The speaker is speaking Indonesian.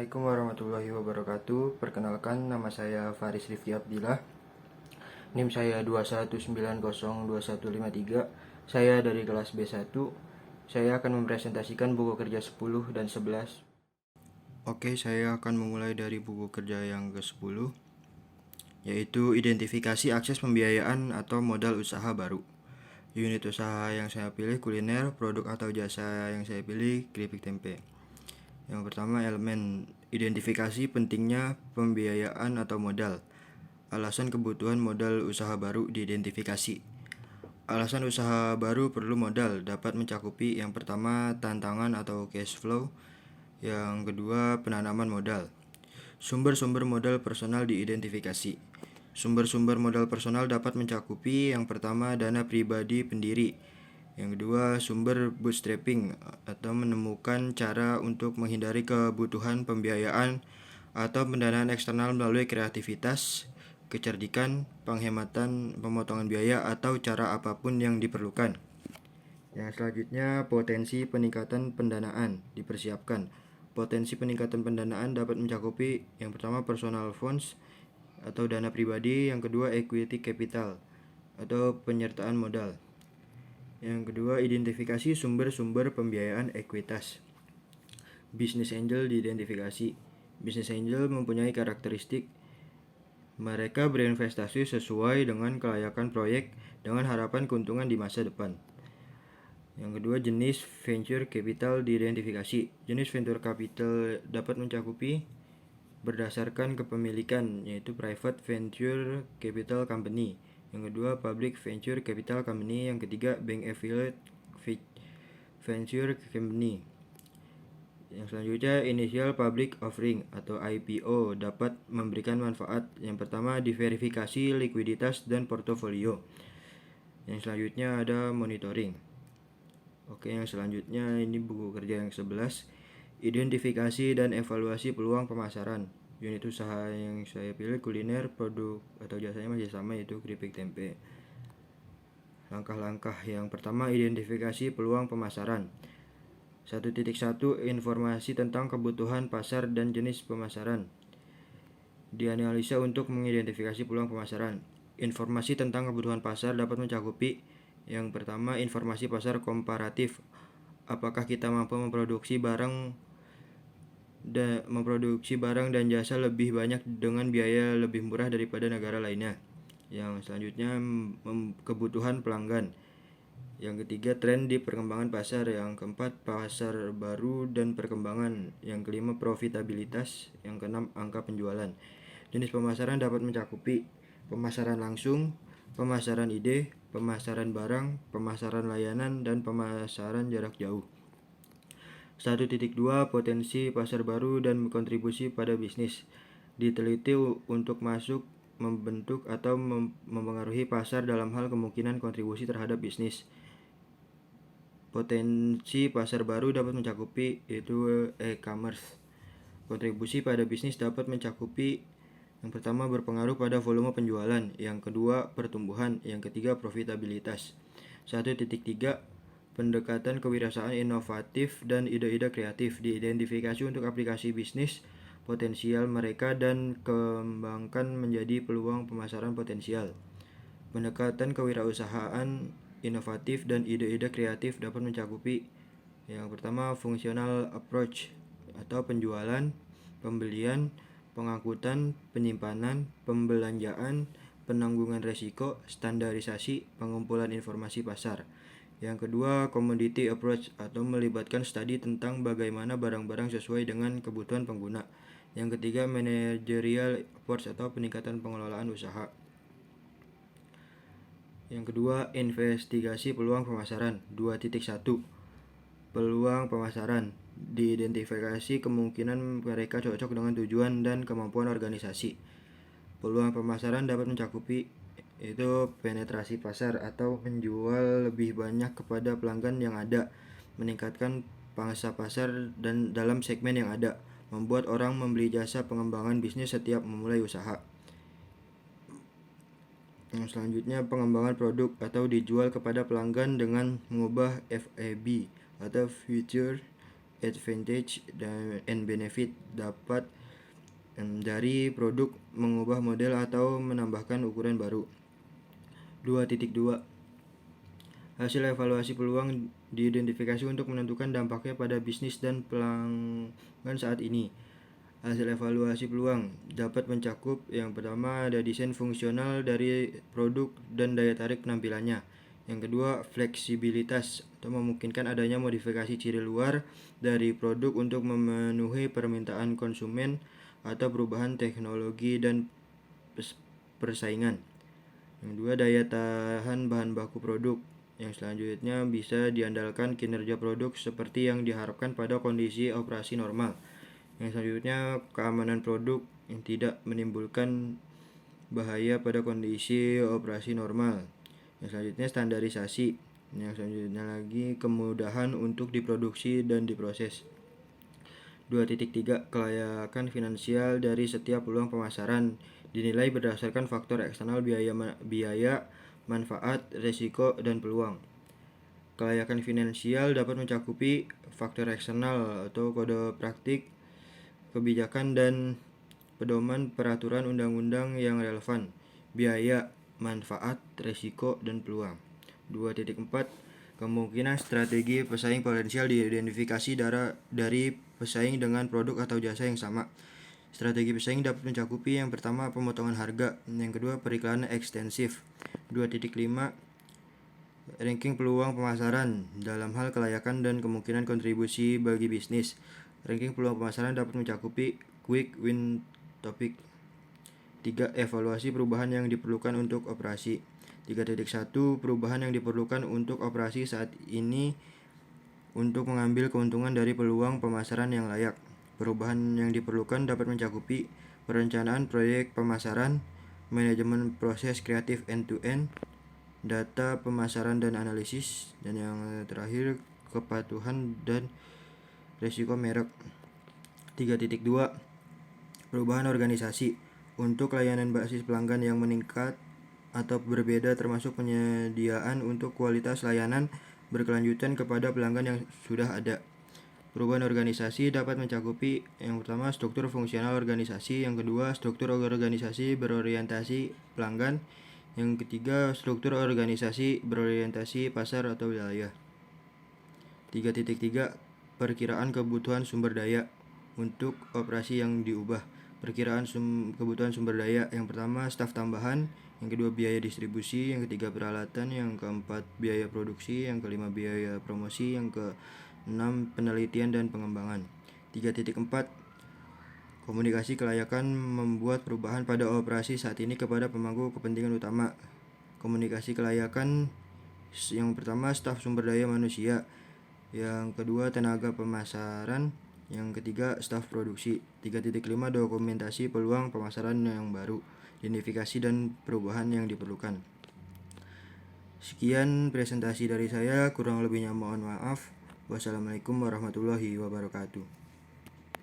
Assalamualaikum warahmatullahi wabarakatuh. Perkenalkan, nama saya Faris Rifki Abdillah. NIM saya 219021153. Saya dari kelas B1. Saya akan mempresentasikan buku kerja 10 dan 11. Oke, saya akan memulai dari buku kerja yang ke-10, yaitu identifikasi akses pembiayaan atau modal usaha baru. Unit usaha yang saya pilih kuliner, produk atau jasa yang saya pilih keripik tempe. Yang pertama, elemen identifikasi pentingnya pembiayaan atau modal. Alasan kebutuhan modal usaha baru diidentifikasi. Alasan usaha baru perlu modal dapat mencakupi yang pertama tantangan atau cash flow, yang kedua penanaman modal. Sumber-sumber modal personal diidentifikasi. Sumber-sumber modal personal dapat mencakupi yang pertama dana pribadi pendiri, yang kedua sumber bootstrapping atau menemukan cara untuk menghindari kebutuhan pembiayaan atau pendanaan eksternal melalui kreativitas, kecerdikan, penghematan, pemotongan biaya atau cara apapun yang diperlukan. Yang selanjutnya, potensi peningkatan pendanaan dipersiapkan. Potensi peningkatan pendanaan dapat mencakupi yang pertama personal funds atau dana pribadi, yang kedua equity capital atau penyertaan modal. Yang kedua, identifikasi sumber-sumber pembiayaan ekuitas. Business angel diidentifikasi. Business angel mempunyai karakteristik mereka berinvestasi sesuai dengan kelayakan proyek dengan harapan keuntungan di masa depan. Yang kedua, jenis venture capital diidentifikasi. Jenis venture capital dapat mencakupi berdasarkan kepemilikan, yaitu private venture capital company. Yang kedua, public venture capital company. Yang ketiga, bank affiliate venture company. Yang selanjutnya, initial public offering atau IPO dapat memberikan manfaat. Yang pertama, diverifikasi likuiditas dan portofolio. Yang selanjutnya ada monitoring. Oke, yang selanjutnya ini buku kerja yang 11, identifikasi dan evaluasi peluang pemasaran. Unit usaha yang saya pilih kuliner, produk atau jasanya masih sama, yaitu keripik tempe. Langkah-langkah yang pertama, identifikasi peluang pemasaran. 1.1 Informasi tentang kebutuhan pasar dan jenis pemasaran. Dianalisa untuk mengidentifikasi peluang pemasaran. Informasi tentang kebutuhan pasar dapat mencakupi yang pertama, informasi pasar komparatif. Apakah kita mampu memproduksi barang dan jasa lebih banyak dengan biaya lebih murah daripada negara lainnya. Yang selanjutnya, kebutuhan pelanggan. Yang ketiga, tren di perkembangan pasar. Yang keempat, pasar baru dan perkembangan. Yang kelima, profitabilitas. Yang keenam, angka penjualan. Jenis pemasaran dapat mencakupi pemasaran langsung, pemasaran ide, pemasaran barang, pemasaran layanan, dan pemasaran jarak jauh. 1.2 Potensi pasar baru dan kontribusi pada bisnis. Diteliti untuk masuk, membentuk, atau mempengaruhi pasar dalam hal kemungkinan kontribusi terhadap bisnis. Potensi pasar baru dapat mencakupi yaitu e-commerce. Kontribusi pada bisnis dapat mencakupi yang pertama, berpengaruh pada volume penjualan, yang kedua, pertumbuhan, yang ketiga, profitabilitas. 1.3 Pendekatan kewirausahaan inovatif dan ide-ide kreatif. Diidentifikasi untuk aplikasi bisnis potensial mereka dan kembangkan menjadi peluang pemasaran potensial. Pendekatan kewirausahaan inovatif dan ide-ide kreatif dapat mencakupi yang pertama, functional approach atau penjualan, pembelian, pengangkutan, penyimpanan, pembelanjaan, penanggungan risiko, standarisasi, pengumpulan informasi pasar. Yang kedua, commodity approach atau melibatkan studi tentang bagaimana barang-barang sesuai dengan kebutuhan pengguna. Yang ketiga, managerial approach atau peningkatan pengelolaan usaha. Yang kedua, investigasi peluang pemasaran. 2.1 Peluang pemasaran. Diidentifikasi kemungkinan mereka cocok dengan tujuan dan kemampuan organisasi. Peluang pemasaran dapat mencakupi itu penetrasi pasar atau menjual lebih banyak kepada pelanggan yang ada, meningkatkan pangsa pasar dan dalam segmen yang ada, membuat orang membeli jasa pengembangan bisnis setiap memulai usaha. Yang selanjutnya, pengembangan produk atau dijual kepada pelanggan dengan mengubah FAB atau Future advantage and benefit dapat dari produk, mengubah model atau menambahkan ukuran baru. 2.2 Hasil evaluasi peluang diidentifikasi untuk menentukan dampaknya pada bisnis dan pelanggan saat ini. Hasil evaluasi peluang dapat mencakup yang pertama ada desain fungsional dari produk dan daya tarik penampilannya. Yang kedua, fleksibilitas atau memungkinkan adanya modifikasi ciri luar dari produk untuk memenuhi permintaan konsumen atau perubahan teknologi dan persaingan. Yang kedua, daya tahan bahan baku produk. Yang selanjutnya bisa diandalkan kinerja produk seperti yang diharapkan pada kondisi operasi normal. Yang selanjutnya, keamanan produk yang tidak menimbulkan bahaya pada kondisi operasi normal. Yang selanjutnya, standarisasi. Yang selanjutnya lagi, kemudahan untuk diproduksi dan diproses. 2.3 Kelayakan finansial dari setiap peluang pemasaran dinilai berdasarkan faktor eksternal biaya, manfaat, resiko, dan peluang. Kelayakan finansial dapat mencakupi faktor eksternal atau kode praktik, kebijakan, dan pedoman peraturan undang-undang yang relevan, biaya, manfaat, resiko, dan peluang. 2.4 Kemungkinan strategi pesaing potensial diidentifikasi dari pesaing dengan produk atau jasa yang sama. Strategi pesaing dapat mencakupi yang pertama pemotongan harga, yang kedua periklanan ekstensif. 2.5 Ranking peluang pemasaran dalam hal kelayakan dan kemungkinan kontribusi bagi bisnis. Ranking peluang pemasaran dapat mencakupi quick win topic. 3. Evaluasi perubahan yang diperlukan untuk operasi. 3.1 Perubahan yang diperlukan untuk operasi saat ini untuk mengambil keuntungan dari peluang pemasaran yang layak. Perubahan yang diperlukan dapat mencakupi perencanaan proyek pemasaran, manajemen proses kreatif end-to-end, data pemasaran dan analisis, dan yang terakhir kepatuhan dan resiko merek. 3.2 Perubahan organisasi. Untuk layanan basis pelanggan yang meningkat atau berbeda, termasuk penyediaan untuk kualitas layanan berkelanjutan kepada pelanggan yang sudah ada. Perubahan organisasi dapat mencakupi yang pertama struktur fungsional organisasi, yang kedua struktur organisasi berorientasi pelanggan, yang ketiga struktur organisasi berorientasi pasar atau wilayah. 3.3 Perkiraan kebutuhan sumber daya untuk operasi yang diubah. Perkiraan kebutuhan sumber daya, yang pertama staf tambahan, yang kedua biaya distribusi, yang ketiga peralatan, yang keempat biaya produksi, yang kelima biaya promosi, yang keenam penelitian dan pengembangan. 3.4 Komunikasi kelayakan membuat perubahan pada operasi saat ini kepada pemangku kepentingan utama. Komunikasi kelayakan, yang pertama staf sumber daya manusia, yang kedua tenaga pemasaran, yang ketiga staf produksi. 3.5 Dokumentasi peluang pemasaran yang baru, identifikasi dan perubahan yang diperlukan. Sekian presentasi dari saya, kurang lebihnya mohon maaf. Wassalamualaikum warahmatullahi wabarakatuh.